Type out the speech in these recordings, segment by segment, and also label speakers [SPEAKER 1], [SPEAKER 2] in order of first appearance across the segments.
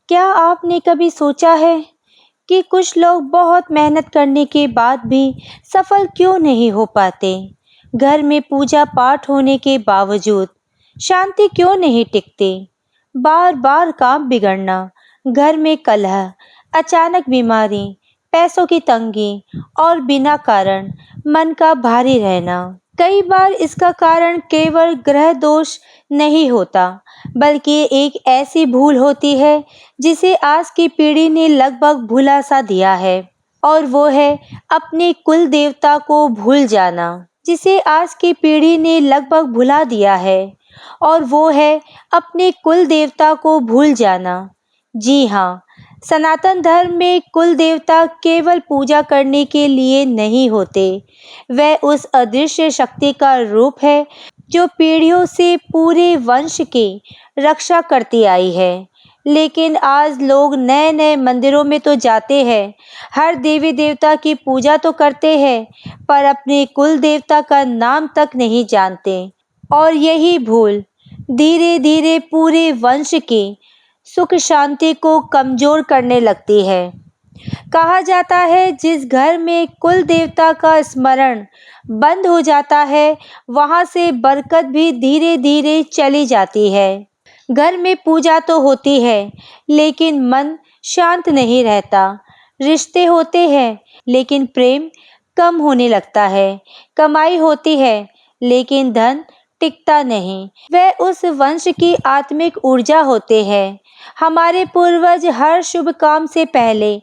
[SPEAKER 1] क्या आपने कभी सोचा है कि कुछ लोग बहुत मेहनत करने के बाद भी सफल क्यों नहीं हो पाते? घर में पूजा पाठ होने के बावजूद शांति क्यों नहीं टिकती? बार बार काम बिगड़ना, घर में कलह, अचानक बीमारी, पैसों की तंगी और बिना कारण मन का भारी रहना। कई बार इसका कारण केवल ग्रह दोष नहीं होता, बल्कि एक ऐसी भूल होती है जिसे आज की पीढ़ी ने लगभग भुला सा दिया है, और वो है अपने कुल देवता को भूल जाना। जिसे आज की पीढ़ी ने लगभग भुला दिया है, और वो है अपने कुल देवता को भूल जाना। जी हाँ, सनातन धर्म में कुल देवता केवल पूजा करने के लिए नहीं होते। वह उस अदृश्य शक्ति का रूप है जो पीढ़ियों से पूरे वंश की रक्षा करती आई है। लेकिन आज लोग नए नए मंदिरों में तो जाते हैं, हर देवी देवता की पूजा तो करते हैं, पर अपने कुल देवता का नाम तक नहीं जानते। और यही भूल धीरे धीरे पूरे वंश की सुख शांति को कमजोर करने लगती है। कहा जाता है जिस घर में कुल देवता का स्मरण बंद हो जाता है, वहां से बरकत भी धीरे धीरे चली जाती है। घर में पूजा तो होती है, लेकिन मन शांत नहीं रहता। रिश्ते होते हैं, लेकिन प्रेम कम होने लगता है। कमाई होती है, लेकिन धन टिकता नहीं। वह उस वंश की आत्मिक ऊर्जा होते हैं। हमारे पूर्वज हर शुभ काम से पहले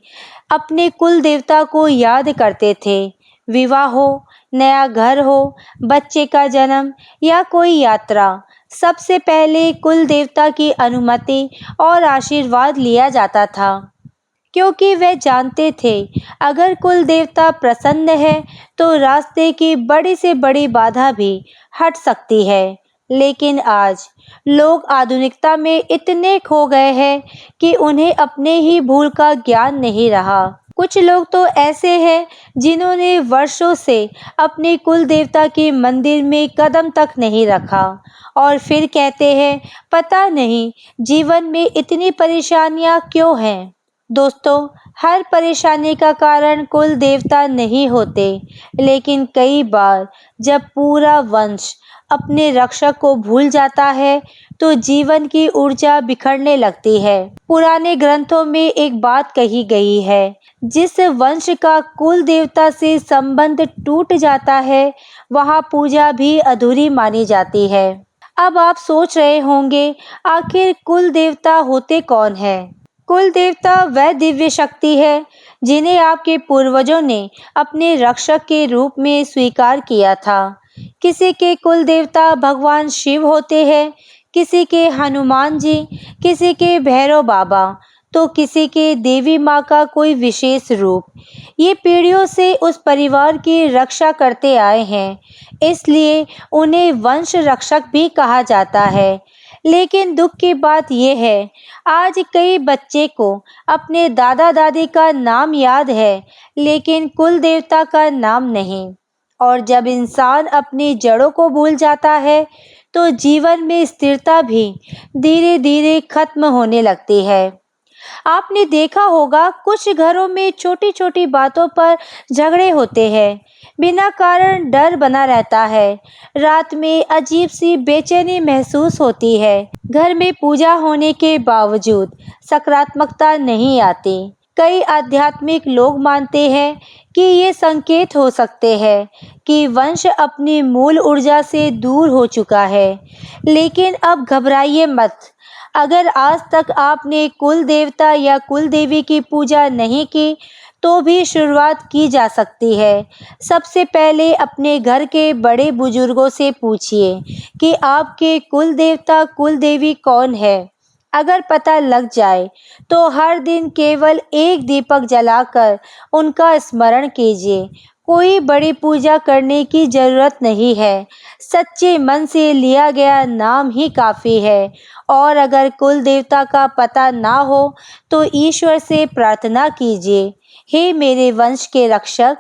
[SPEAKER 1] अपने कुल देवता को याद करते थे। विवाह हो, नया घर हो, बच्चे का जन्म या कोई यात्रा, सबसे पहले कुल देवता की अनुमति और आशीर्वाद लिया जाता था, क्योंकि वे जानते थे अगर कुल देवता प्रसन्न है तो रास्ते की बड़ी से बड़ी बाधा भी हट सकती है। लेकिन आज लोग आधुनिकता में इतने खो गए हैं कि उन्हें अपने ही भूल का ज्ञान नहीं रहा। कुछ लोग तो ऐसे हैं जिन्होंने वर्षों से अपने कुल देवता के मंदिर में कदम तक नहीं रखा, और फिर कहते हैं पता नहीं जीवन में इतनी परेशानियां क्यों हैं। दोस्तों, हर परेशानी का कारण कुल देवता नहीं होते, लेकिन कई बार जब पूरा वंश अपने रक्षक को भूल जाता है तो जीवन की ऊर्जा बिखरने लगती है। पुराने ग्रंथों में एक बात कही गई है, जिस वंश का कुल देवता से संबंध टूट जाता है, वहां पूजा भी अधूरी मानी जाती है। अब आप सोच रहे होंगे, आखिर कुल देवता होते कौन है? कुल देवता वह दिव्य शक्ति है जिन्हें आपके पूर्वजों ने अपने रक्षक के रूप में स्वीकार किया था। किसी के कुल देवता भगवान शिव होते हैं, किसी के हनुमान जी, किसी के भैरव बाबा, तो किसी के देवी माँ का कोई विशेष रूप। ये पीढ़ियों से उस परिवार की रक्षा करते आए हैं, इसलिए उन्हें वंश रक्षक भी कहा जाता है। लेकिन दुख की बात यह है, आज कई बच्चे को अपने दादा दादी का नाम याद है, लेकिन कुल देवता का नाम नहीं। और जब इंसान अपनी जड़ों को भूल जाता है, तो जीवन में स्थिरता भी धीरे धीरे खत्म होने लगती है। आपने देखा होगा, कुछ घरों में छोटी छोटी बातों पर झगड़े होते हैं, बिना कारण डर बना रहता है, रात में अजीब सी बेचैनी महसूस होती है। घर में पूजा होने के बावजूद सकारात्मकता नहीं आती। कई आध्यात्मिक लोग मानते हैं कि ये संकेत हो सकते हैं कि वंश अपनी मूल ऊर्जा से दूर हो चुका है। लेकिन अब घबराइए मत। अगर आज तक आपने कुल देवता या कुल देवी की पूजा नहीं की, तो भी शुरुआत की जा सकती है। सबसे पहले अपने घर के बड़े बुजुर्गों से पूछिए कि आपके कुल देवता कुल देवी कौन है। अगर पता लग जाए तो हर दिन केवल एक दीपक जलाकर उनका स्मरण कीजिए। कोई बड़ी पूजा करने की जरूरत नहीं है, सच्चे मन से लिया गया नाम ही काफ़ी है। और अगर कुल देवता का पता ना हो तो ईश्वर से प्रार्थना कीजिए, हे मेरे वंश के रक्षक,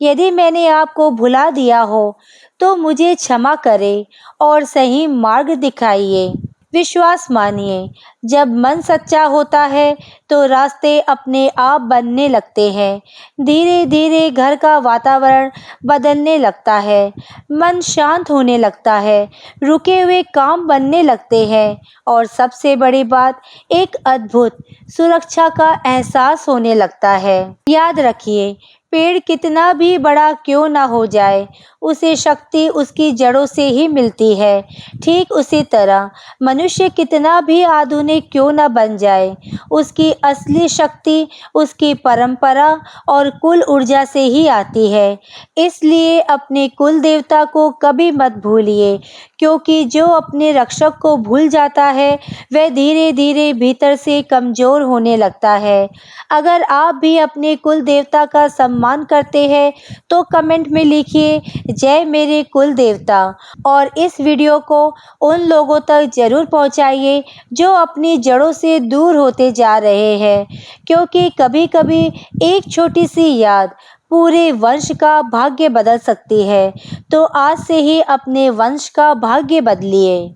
[SPEAKER 1] यदि मैंने आपको भुला दिया हो तो मुझे क्षमा करें और सही मार्ग दिखाइए। विश्वास मानिए, जब मन सच्चा होता है तो रास्ते अपने आप बनने लगते हैं। धीरे धीरे घर का वातावरण बदलने लगता है, मन शांत होने लगता है, रुके हुए काम बनने लगते हैं और सबसे बड़ी बात, एक अद्भुत सुरक्षा का एहसास होने लगता है। याद रखिए, पेड़ कितना भी बड़ा क्यों ना हो जाए, उसे शक्ति उसकी जड़ों से ही मिलती है। ठीक उसी तरह मनुष्य कितना भी आधुनिक क्यों ना बन जाए, उसकी असली शक्ति उसकी परंपरा और कुल ऊर्जा से ही आती है। इसलिए अपने कुल देवता को कभी मत भूलिए, क्योंकि जो अपने रक्षक को भूल जाता है वह धीरे धीरे भीतर से कमजोर होने लगता है। अगर आप भी अपने कुल देवता का सम्मान करते हैं तो कमेंट में लिखिए, जय मेरे कुल देवता। और इस वीडियो को उन लोगों तक जरूर पहुंचाइए जो अपनी जड़ों से दूर होते जा रहे हैं, क्योंकि कभी कभी एक छोटी सी याद पूरे वंश का भाग्य बदल सकती है। तो आज से ही अपने वंश का भाग्य बदलिए।